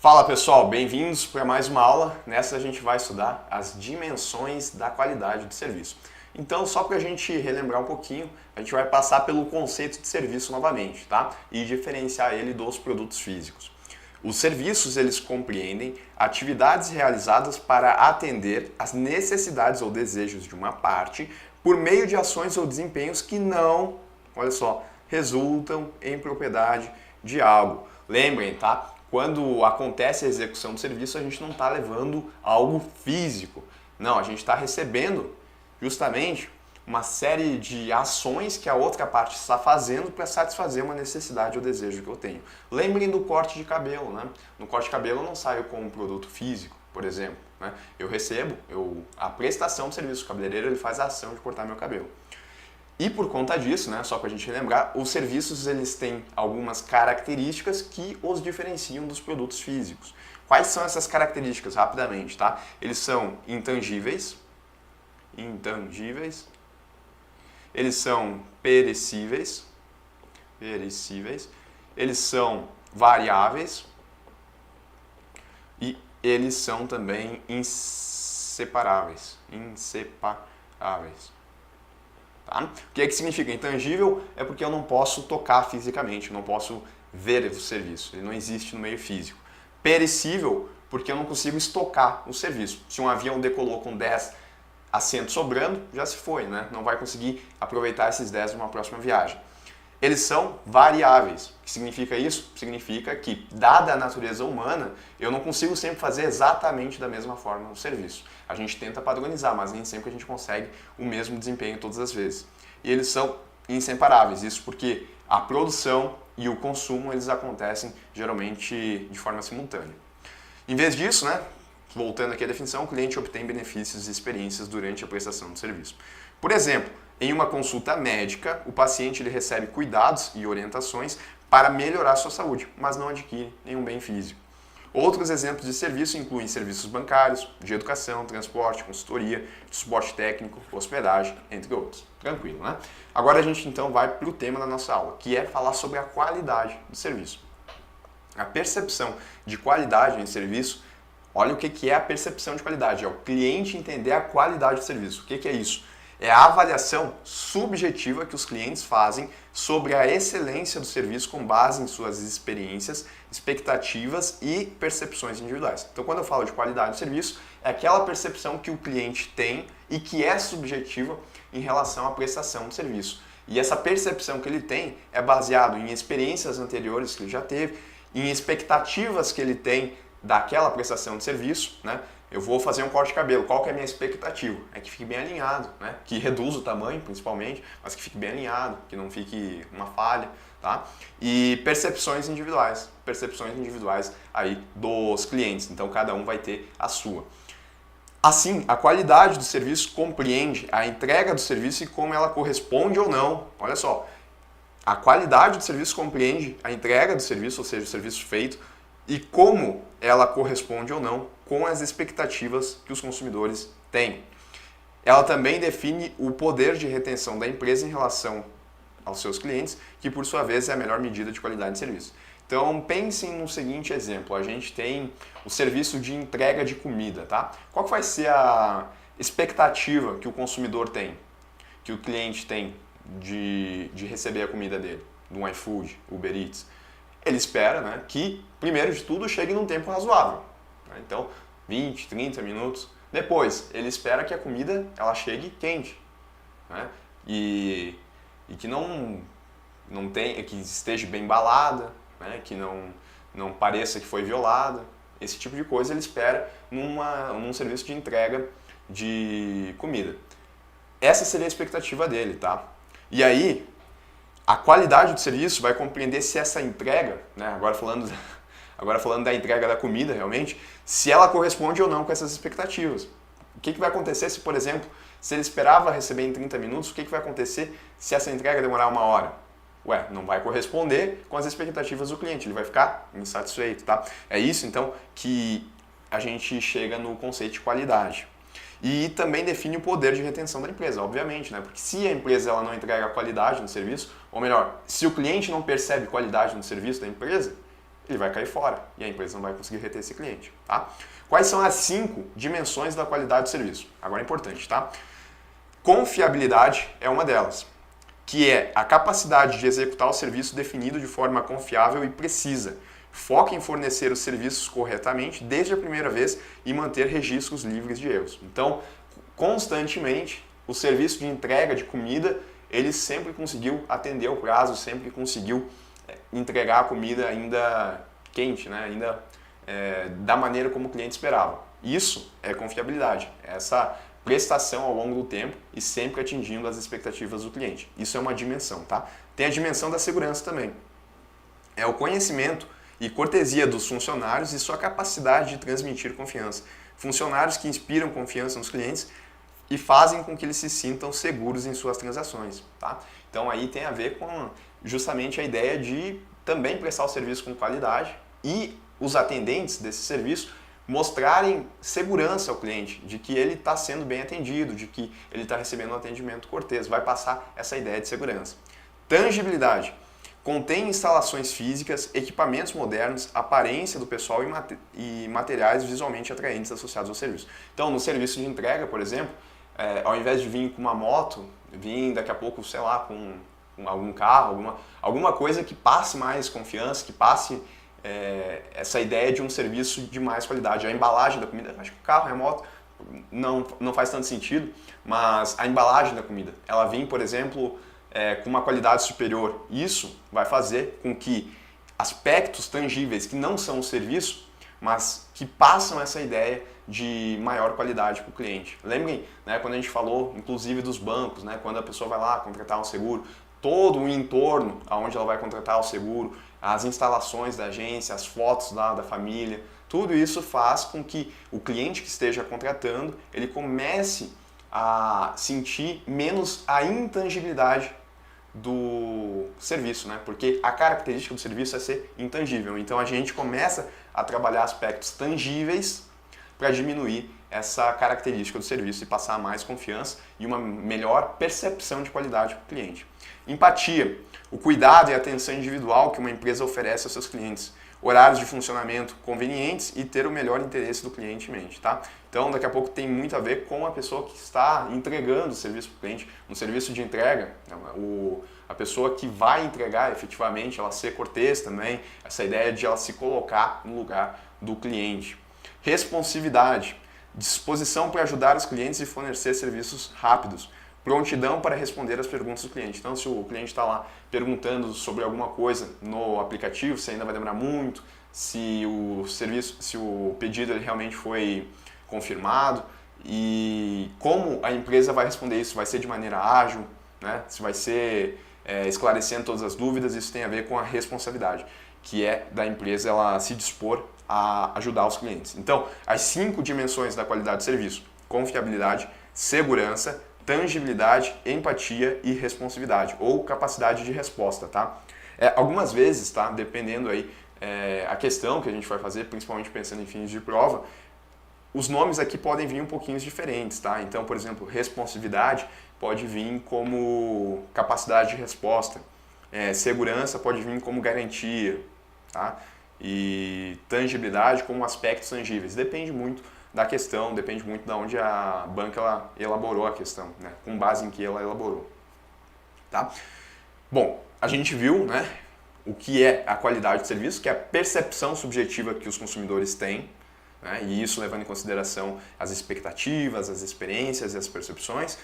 Fala pessoal, bem-vindos para mais uma aula. Nessa a gente vai estudar as dimensões da qualidade do serviço. Então, só para a gente relembrar um pouquinho, a gente vai passar pelo conceito de serviço novamente, tá? E diferenciar ele dos produtos físicos. Os serviços, eles compreendem atividades realizadas para atender às necessidades ou desejos de uma parte por meio de ações ou desempenhos que não, olha só, resultam em propriedade de algo. Lembrem, tá? Quando acontece a execução do serviço, a gente não está levando algo físico. Não, a gente está recebendo justamente uma série de ações que a outra parte está fazendo para satisfazer uma necessidade ou desejo que eu tenho. Lembrem do corte de cabelo, né? No corte de cabelo eu não saio com um produto físico, por exemplo, né? Eu recebo a prestação do serviço. O cabeleireiro ele faz a ação de cortar meu cabelo. E por conta disso, né, só para a gente lembrar, os serviços eles têm algumas características que os diferenciam dos produtos físicos. Quais são essas características? Rapidamente, tá? Eles são intangíveis, eles são perecíveis, eles são variáveis e eles são também inseparáveis. Tá? O que é que significa? Intangível é porque eu não posso tocar fisicamente, eu não posso ver o serviço, ele não existe no meio físico. Perecível, porque eu não consigo estocar o serviço. Se um avião decolou com 10 assentos sobrando, já se foi, né? Não vai conseguir aproveitar esses 10 numa próxima viagem. Eles são variáveis. O que significa isso? Significa que, dada a natureza humana, eu não consigo sempre fazer exatamente da mesma forma o serviço. A gente tenta padronizar, mas nem sempre a gente consegue o mesmo desempenho todas as vezes. E eles são inseparáveis. Isso porque a produção e o consumo eles acontecem geralmente de forma simultânea. Em vez disso, né, voltando aqui à definição, o cliente obtém benefícios e experiências durante a prestação do serviço. Por exemplo, em uma consulta médica, o paciente ele recebe cuidados e orientações para melhorar sua saúde, mas não adquire nenhum bem físico. Outros exemplos de serviço incluem serviços bancários, de educação, transporte, consultoria, suporte técnico, hospedagem, entre outros. Tranquilo, né? Agora a gente então vai para o tema da nossa aula, que é falar sobre a qualidade do serviço. A percepção de qualidade em serviço, olha o que é a percepção de qualidade, é o cliente entender a qualidade do serviço. O que é isso? É a avaliação subjetiva que os clientes fazem sobre a excelência do serviço com base em suas experiências, expectativas e percepções individuais. Então, quando eu falo de qualidade do serviço, é aquela percepção que o cliente tem e que é subjetiva em relação à prestação do serviço. E essa percepção que ele tem é baseado em experiências anteriores que ele já teve, em expectativas que ele tem daquela prestação de serviço, né? Eu vou fazer um corte de cabelo, qual que é a minha expectativa? É que fique bem alinhado, né? Que reduza o tamanho, principalmente, mas que fique bem alinhado, que não fique uma falha, tá? E percepções individuais aí dos clientes, então cada um vai ter a sua. Assim, a qualidade do serviço compreende a entrega do serviço e como ela corresponde ou não. Olha só, a qualidade do serviço compreende a entrega do serviço, ou seja, o serviço feito, e como ela corresponde ou não com as expectativas que os consumidores têm. Ela também define o poder de retenção da empresa em relação aos seus clientes, que por sua vez é a melhor medida de qualidade de serviço. Então pensem no seguinte exemplo, a gente tem o serviço de entrega de comida, tá? Qual que vai ser a expectativa que o consumidor tem, que o cliente tem de receber a comida dele, do iFood, Uber Eats? Ele espera, né, que, primeiro de tudo, chegue num tempo razoável. Então, 20, 30 minutos. Depois, ele espera que a comida ela chegue quente. Né, e que que esteja bem embalada, né, que não pareça que foi violada. Esse tipo de coisa ele espera num serviço de entrega de comida. Essa seria a expectativa dele, tá? E aí, a qualidade do serviço vai compreender se essa entrega, né, agora falando da entrega da comida realmente, se ela corresponde ou não com essas expectativas. O que vai acontecer se, por exemplo, se ele esperava receber em 30 minutos, o que vai acontecer se essa entrega demorar 1 hora? Ué, não vai corresponder com as expectativas do cliente, ele vai ficar insatisfeito, tá? É isso, então, que a gente chega no conceito de qualidade. E também define o poder de retenção da empresa, obviamente, né? Porque se a empresa ela não entrega qualidade no serviço, ou melhor, se o cliente não percebe qualidade no serviço da empresa, ele vai cair fora e a empresa não vai conseguir reter esse cliente. Tá? Quais são as 5 dimensões da qualidade do serviço? Agora é importante, tá? Confiabilidade é uma delas, que é a capacidade de executar o serviço definido de forma confiável e precisa. Foca em fornecer os serviços corretamente desde a primeira vez e manter registros livres de erros. Então, constantemente, o serviço de entrega de comida, ele sempre conseguiu atender o prazo, sempre conseguiu entregar a comida ainda quente, né? Ainda da maneira como o cliente esperava. Isso é confiabilidade, essa prestação ao longo do tempo e sempre atingindo as expectativas do cliente. Isso é uma dimensão, tá? Tem a dimensão da segurança também. É o conhecimento e cortesia dos funcionários e sua capacidade de transmitir confiança. Funcionários que inspiram confiança nos clientes e fazem com que eles se sintam seguros em suas transações, tá? Então aí tem a ver com justamente a ideia de também prestar o serviço com qualidade e os atendentes desse serviço mostrarem segurança ao cliente, de que ele está sendo bem atendido, de que ele está recebendo um atendimento cortês, vai passar essa ideia de segurança. Tangibilidade. Contém instalações físicas, equipamentos modernos, aparência do pessoal e materiais visualmente atraentes associados ao serviço. Então, no serviço de entrega, por exemplo, ao invés de vir com uma moto, vir daqui a pouco, sei lá, com algum carro, alguma coisa que passe mais confiança, que passe essa ideia de um serviço de mais qualidade. A embalagem da comida, acho que o carro e a moto não faz tanto sentido, mas a embalagem da comida, ela vem, por exemplo, com uma qualidade superior. Isso vai fazer com que aspectos tangíveis que não são o serviço, mas que passam essa ideia de maior qualidade para o cliente. Lembrem, né, quando a gente falou, inclusive, dos bancos, né, quando a pessoa vai lá contratar um seguro, todo o entorno aonde ela vai contratar o seguro, as instalações da agência, as fotos lá da família, tudo isso faz com que o cliente que esteja contratando, ele comece a sentir menos a intangibilidade do serviço, né? Porque a característica do serviço é ser intangível. Então a gente começa a trabalhar aspectos tangíveis para diminuir essa característica do serviço e passar mais confiança e uma melhor percepção de qualidade para o cliente. Empatia, o cuidado e a atenção individual que uma empresa oferece aos seus clientes. Horários de funcionamento convenientes e ter o melhor interesse do cliente em mente, tá? Então, daqui a pouco tem muito a ver com a pessoa que está entregando o serviço para o cliente. No serviço de entrega, a pessoa que vai entregar efetivamente, ela ser cortês também, essa ideia de ela se colocar no lugar do cliente. Responsividade, disposição para ajudar os clientes e fornecer serviços rápidos. Prontidão para responder às perguntas do cliente. Então, se o cliente está lá perguntando sobre alguma coisa no aplicativo, se ainda vai demorar muito, se o pedido ele realmente foi confirmado e como a empresa vai responder isso, vai ser de maneira ágil, né? Se vai ser esclarecendo todas as dúvidas, isso tem a ver com a responsabilidade, que é da empresa ela se dispor a ajudar os clientes. Então, as 5 dimensões da qualidade de serviço: confiabilidade, segurança, tangibilidade, empatia e responsividade, ou capacidade de resposta, tá? Algumas vezes, tá? Dependendo aí a questão que a gente vai fazer, principalmente pensando em fins de prova, os nomes aqui podem vir um pouquinho diferentes, tá? Então, por exemplo, responsividade pode vir como capacidade de resposta, segurança pode vir como garantia, tá? E tangibilidade como aspectos tangíveis. Depende muito da questão, depende muito de onde a banca ela elaborou a questão, né? Com base em que ela elaborou. Tá? Bom, a gente viu, né, o que é a qualidade de serviço, que é a percepção subjetiva que os consumidores têm, né, e isso levando em consideração as expectativas, as experiências e as percepções.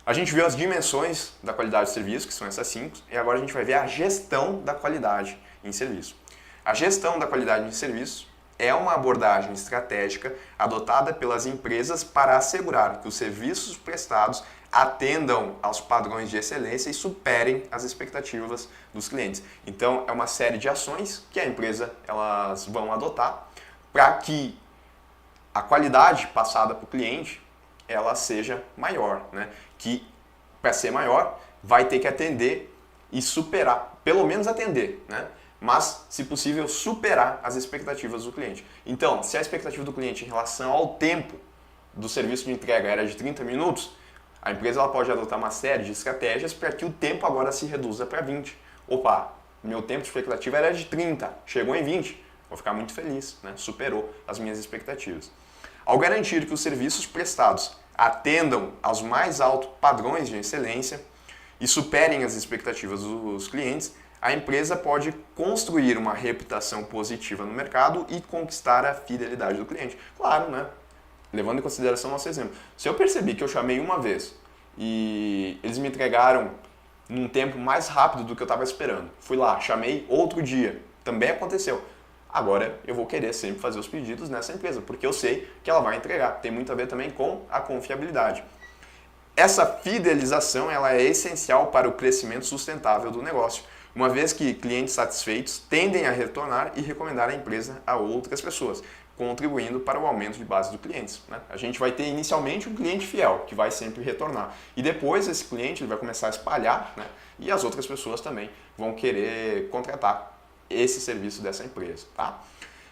A gente viu as dimensões da qualidade de serviço, que são essas 5, e agora a gente vai ver a gestão da qualidade em serviço. A gestão da qualidade em serviço é uma abordagem estratégica adotada pelas empresas para assegurar que os serviços prestados atendam aos padrões de excelência e superem as expectativas dos clientes. Então, é uma série de ações que a empresa elas vão adotar para que a qualidade passada para o cliente ela seja maior, né? Que para ser maior vai ter que atender e superar, pelo menos atender, né? Mas, se possível, superar as expectativas do cliente. Então, se a expectativa do cliente em relação ao tempo do serviço de entrega era de 30 minutos, a empresa ela pode adotar uma série de estratégias para que o tempo agora se reduza para 20. Opa, meu tempo de expectativa era de 30, chegou em 20, vou ficar muito feliz, né? Superou as minhas expectativas. Ao garantir que os serviços prestados atendam aos mais altos padrões de excelência e superem as expectativas dos clientes, a empresa pode construir uma reputação positiva no mercado e conquistar a fidelidade do cliente. Claro, né? Levando em consideração o nosso exemplo. Se eu percebi que eu chamei uma vez e eles me entregaram num tempo mais rápido do que eu estava esperando, fui lá, chamei outro dia, também aconteceu. Agora eu vou querer sempre fazer os pedidos nessa empresa, porque eu sei que ela vai entregar. Tem muito a ver também com a confiabilidade. Essa fidelização ela é essencial para o crescimento sustentável do negócio, uma vez que clientes satisfeitos tendem a retornar e recomendar a empresa a outras pessoas, contribuindo para o aumento de base de clientes. Né? A gente vai ter inicialmente um cliente fiel, que vai sempre retornar. E depois esse cliente ele vai começar a espalhar, né? E as outras pessoas também vão querer contratar esse serviço dessa empresa. Tá?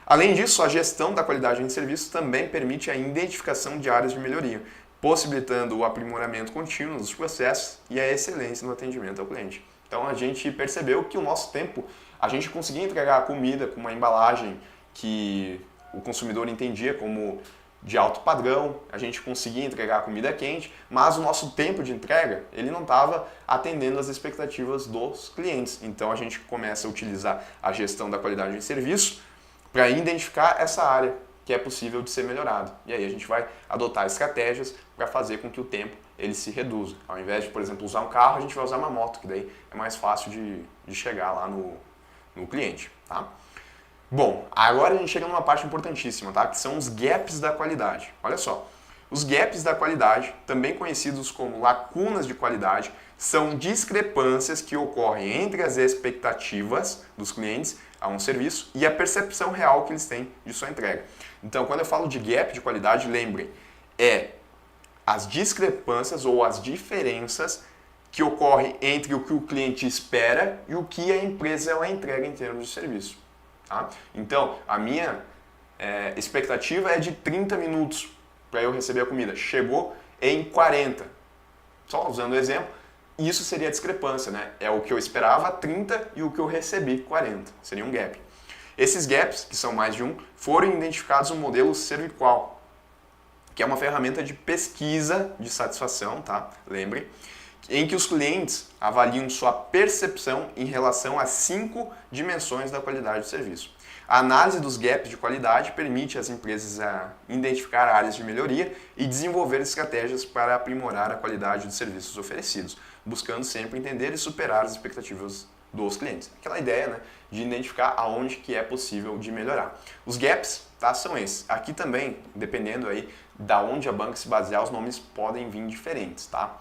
Além disso, a gestão da qualidade em serviço também permite a identificação de áreas de melhoria, possibilitando o aprimoramento contínuo dos processos e a excelência no atendimento ao cliente. Então a gente percebeu que o nosso tempo, a gente conseguia entregar a comida com uma embalagem que o consumidor entendia como de alto padrão, a gente conseguia entregar a comida quente, mas o nosso tempo de entrega, ele não estava atendendo às expectativas dos clientes. Então a gente começa a utilizar a gestão da qualidade de serviço para identificar essa área que é possível de ser melhorado. E aí a gente vai adotar estratégias para fazer com que o tempo ele se reduza. Ao invés de, por exemplo, usar um carro, a gente vai usar uma moto, que daí é mais fácil de chegar lá no cliente. Tá? Bom, agora a gente chega numa parte importantíssima, tá? Que são os gaps da qualidade. Olha só, os gaps da qualidade, também conhecidos como lacunas de qualidade, são discrepâncias que ocorrem entre as expectativas dos clientes a um serviço e a percepção real que eles têm de sua entrega. Então, quando eu falo de gap de qualidade, lembrem, as discrepâncias ou as diferenças que ocorrem entre o que o cliente espera e o que a empresa ela entrega em termos de serviço. Tá? Então, a minha expectativa é de 30 minutos para eu receber a comida. Chegou em 40. Só usando o exemplo, isso seria a discrepância, né? É o que eu esperava 30 e o que eu recebi 40. Seria um gap. Esses gaps, que são mais de um, foram identificados no modelo Serviqual, que é uma ferramenta de pesquisa de satisfação, tá? Lembre, em que os clientes avaliam sua percepção em relação a 5 dimensões da qualidade do serviço. A análise dos gaps de qualidade permite às empresas identificar áreas de melhoria e desenvolver estratégias para aprimorar a qualidade dos serviços oferecidos, buscando sempre entender e superar as expectativas dos clientes. Aquela ideia, né, de identificar aonde que é possível de melhorar. Os gaps, tá, são esses. Aqui também, dependendo aí da onde a banca se basear, os nomes podem vir diferentes, tá?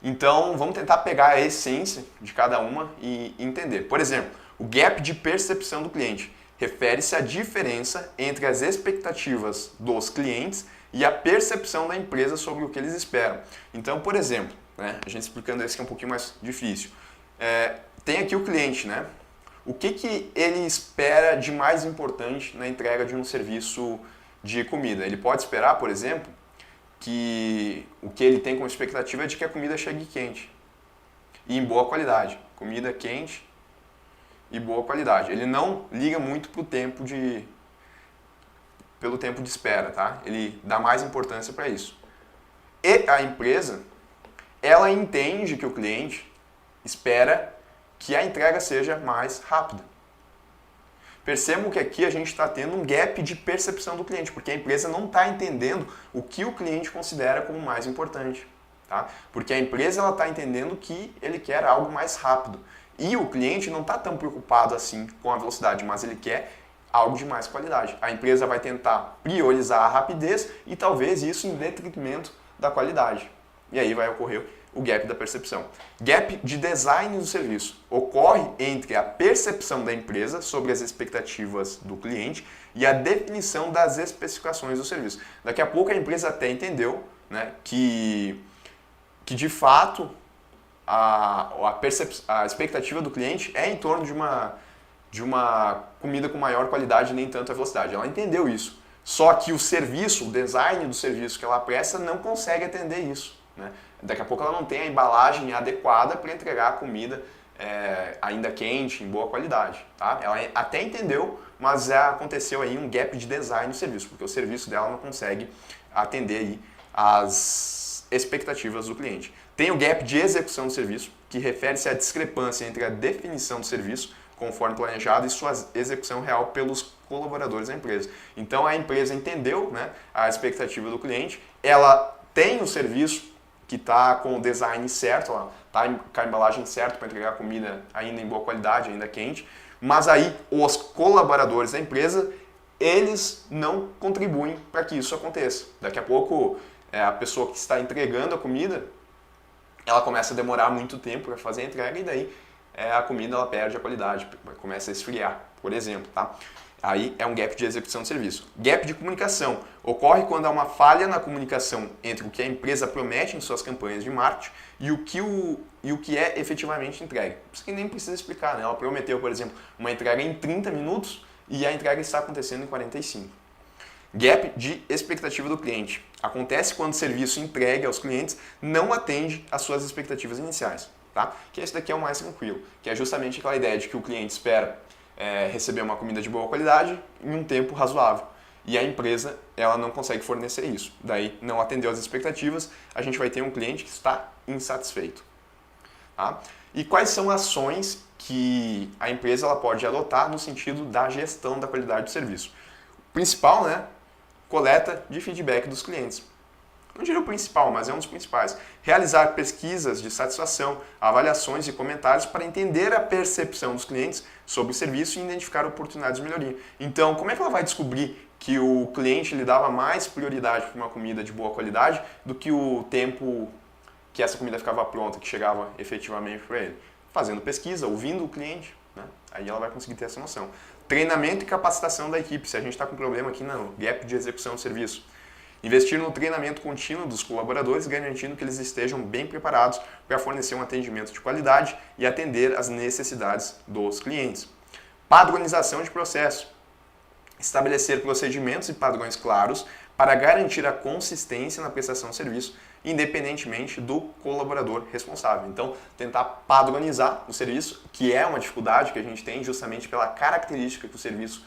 Então, vamos tentar pegar a essência de cada uma e entender. Por exemplo, o gap de percepção do cliente refere-se à diferença entre as expectativas dos clientes e a percepção da empresa sobre o que eles esperam. Então, por exemplo, né, a gente explicando esse que é um pouquinho mais difícil, tem aqui o cliente, né? O que ele espera de mais importante na entrega de um serviço de comida? Ele pode esperar, por exemplo, que o que ele tem como expectativa é de que a comida chegue quente e em boa qualidade. Comida quente e boa qualidade. Ele não liga muito pelo tempo de espera, tá? Ele dá mais importância para isso. E a empresa, ela entende que o cliente espera que a entrega seja mais rápida. Percebam que aqui a gente está tendo um gap de percepção do cliente, porque a empresa não está entendendo o que o cliente considera como mais importante. Tá? Porque a empresa está entendendo que ele quer algo mais rápido. E o cliente não está tão preocupado assim com a velocidade, mas ele quer algo de mais qualidade. A empresa vai tentar priorizar a rapidez e talvez isso em detrimento da qualidade. E aí vai ocorrer o gap da percepção. Gap de design do serviço ocorre entre a percepção da empresa sobre as expectativas do cliente e a definição das especificações do serviço. Daqui a pouco a empresa até entendeu, né, que de fato a expectativa do cliente é em torno de uma comida com maior qualidade e nem tanto a velocidade. Ela entendeu isso. Só que o serviço, o design do serviço que ela presta não consegue atender isso. Né? Daqui a pouco ela não tem a embalagem adequada para entregar a comida ainda quente, em boa qualidade. Tá? Ela até entendeu, mas aconteceu aí um gap de design no serviço, porque o serviço dela não consegue atender aí as expectativas do cliente. Tem o gap de execução do serviço, que refere-se à discrepância entre a definição do serviço, conforme planejado, e sua execução real pelos colaboradores da empresa. Então a empresa entendeu, né, a expectativa do cliente, ela tem o serviço que está com o design certo, está com a embalagem certa para entregar a comida ainda em boa qualidade, ainda quente, mas aí os colaboradores da empresa, eles não contribuem para que isso aconteça. Daqui a pouco, a pessoa que está entregando a comida, ela começa a demorar muito tempo para fazer a entrega e daí a comida ela perde a qualidade, começa a esfriar, por exemplo. Tá? Aí é um gap de execução de serviço. Gap de comunicação. Ocorre quando há uma falha na comunicação entre o que a empresa promete em suas campanhas de marketing e o que é efetivamente entregue. Isso que nem precisa explicar, né? Ela prometeu, por exemplo, uma entrega em 30 minutos e a entrega está acontecendo em 45. Gap de expectativa do cliente. Acontece quando o serviço entregue aos clientes não atende às suas expectativas iniciais. Tá? Que esse daqui é o mais tranquilo, que é justamente aquela ideia de que o cliente espera receber uma comida de boa qualidade em um tempo razoável. E a empresa ela não consegue fornecer isso. Daí não atendeu às expectativas, a gente vai ter um cliente que está insatisfeito. Tá? E quais são as ações que a empresa ela pode adotar no sentido da gestão da qualidade do serviço? O principal, né, coleta de feedback dos clientes. Não diria o principal, mas é um dos principais. Realizar pesquisas de satisfação, avaliações e comentários para entender a percepção dos clientes sobre o serviço e identificar oportunidades de melhoria. Então, como é que ela vai descobrir que o cliente lhe dava mais prioridade para uma comida de boa qualidade do que o tempo que essa comida ficava pronta, que chegava efetivamente para ele? Fazendo pesquisa, ouvindo o cliente, né? Aí ela vai conseguir ter essa noção. Treinamento e capacitação da equipe. Se a gente está com problema aqui no gap de execução do serviço. Investir no treinamento contínuo dos colaboradores, garantindo que eles estejam bem preparados para fornecer um atendimento de qualidade e atender às necessidades dos clientes. Padronização de processo. Estabelecer procedimentos e padrões claros para garantir a consistência na prestação de serviço, independentemente do colaborador responsável. Então, tentar padronizar o serviço, que é uma dificuldade que a gente tem justamente pela característica que o serviço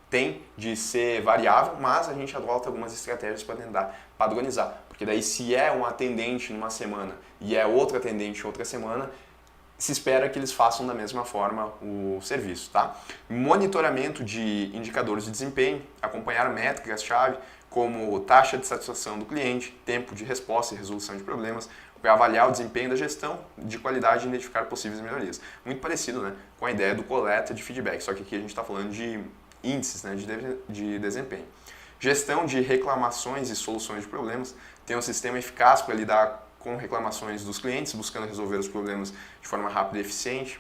tem de ser variável, mas a gente adota algumas estratégias para tentar padronizar. Porque daí se é um atendente numa semana e é outro atendente em outra semana, se espera que eles façam da mesma forma o serviço. Tá? Monitoramento de indicadores de desempenho, acompanhar métricas-chave como taxa de satisfação do cliente, tempo de resposta e resolução de problemas, para avaliar o desempenho da gestão de qualidade e identificar possíveis melhorias. Muito parecido, né, com a ideia do coleta de feedback, só que aqui a gente está falando de índices, né, de desempenho. Gestão de reclamações e soluções de problemas. Tem um sistema eficaz para lidar com reclamações dos clientes, buscando resolver os problemas de forma rápida e eficiente.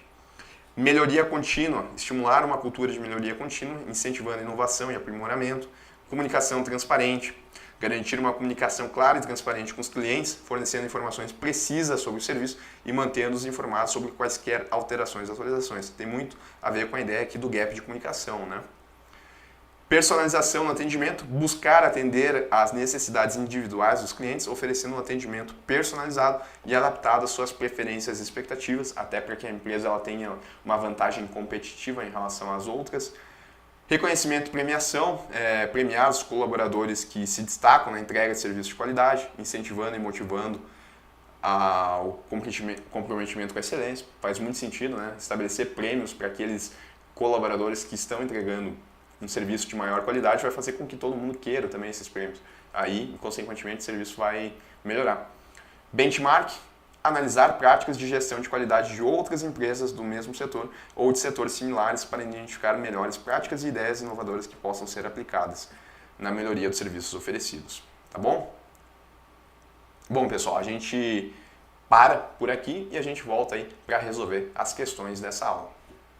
Melhoria contínua. Estimular uma cultura de melhoria contínua, incentivando inovação e aprimoramento. Comunicação transparente. Garantir uma comunicação clara e transparente com os clientes, fornecendo informações precisas sobre o serviço e mantendo-os informados sobre quaisquer alterações e atualizações. Tem muito a ver com a ideia aqui do gap de comunicação, né? Personalização no atendimento, buscar atender às necessidades individuais dos clientes, oferecendo um atendimento personalizado e adaptado às suas preferências e expectativas, até para que a empresa ela tenha uma vantagem competitiva em relação às outras. Reconhecimento e premiação, premiar os colaboradores que se destacam na entrega de serviços de qualidade, incentivando e motivando o comprometimento com a excelência. Faz muito sentido, né? Estabelecer prêmios para aqueles colaboradores que estão entregando um serviço de maior qualidade vai fazer com que todo mundo queira também esses prêmios. Aí, consequentemente, o serviço vai melhorar. Benchmark, analisar práticas de gestão de qualidade de outras empresas do mesmo setor ou de setores similares para identificar melhores práticas e ideias inovadoras que possam ser aplicadas na melhoria dos serviços oferecidos. Tá bom? Bom, pessoal, a gente para por aqui e a gente volta aí para resolver as questões dessa aula.